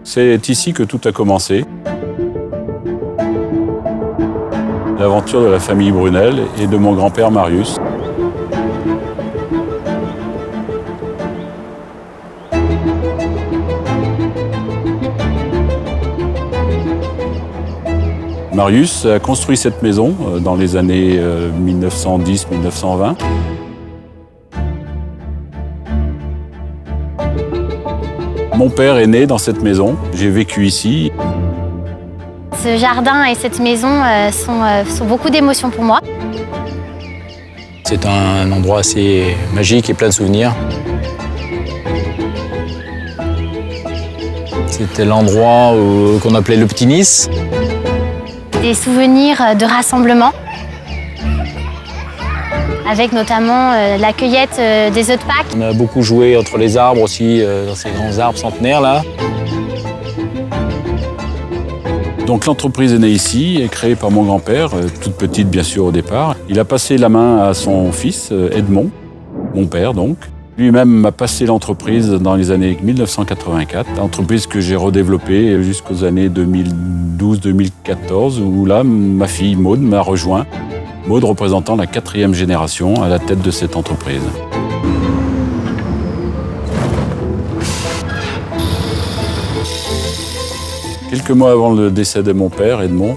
C'est ici que tout a commencé. L'aventure de la famille Brunel et de mon grand-père Marius. Marius a construit cette maison dans les années 1910-1920. Mon père est né dans cette maison, j'ai vécu ici. Ce jardin et cette maison sont beaucoup d'émotions pour moi. C'est un endroit assez magique et plein de souvenirs. C'était l'endroit qu'on appelait le Petit Nice. Des souvenirs de rassemblement, avec notamment la cueillette des œufs de Pâques. On a beaucoup joué entre les arbres aussi, dans ces grands arbres centenaires là. Donc l'entreprise est née ici, est créée par mon grand-père, toute petite bien sûr au départ. Il a passé la main à son fils, Edmond, mon père donc. Lui-même m'a passé l'entreprise dans les années 1984, entreprise que j'ai redéveloppée jusqu'aux années 2012-2014, où là, ma fille Maude m'a rejoint. Maude représentant la 4e génération à la tête de cette entreprise. Quelques mois avant le décès de mon père, Edmond,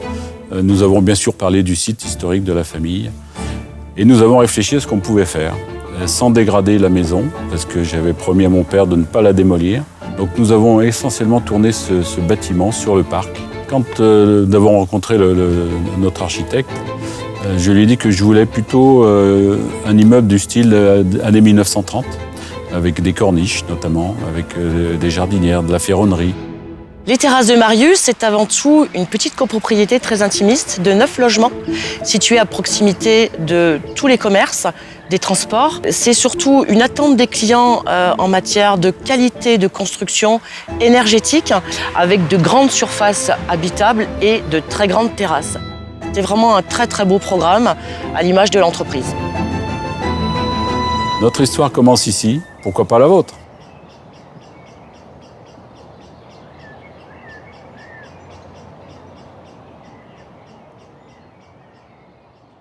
nous avons bien sûr parlé du site historique de la famille et nous avons réfléchi à ce qu'on pouvait faire, sans dégrader la maison, parce que j'avais promis à mon père de ne pas la démolir. Donc nous avons essentiellement tourné ce bâtiment sur le parc. Quand nous avons rencontré notre architecte, je lui ai dit que je voulais plutôt un immeuble du style années 1930, avec des corniches notamment, avec des jardinières, de la ferronnerie. Les terrasses de Marius, c'est avant tout une petite copropriété très intimiste de 9 logements, située à proximité de tous les commerces, des transports. C'est surtout une attente des clients en matière de qualité de construction énergétique, avec de grandes surfaces habitables et de très grandes terrasses. C'est vraiment un très très beau programme à l'image de l'entreprise. Notre histoire commence ici, pourquoi pas la vôtre ?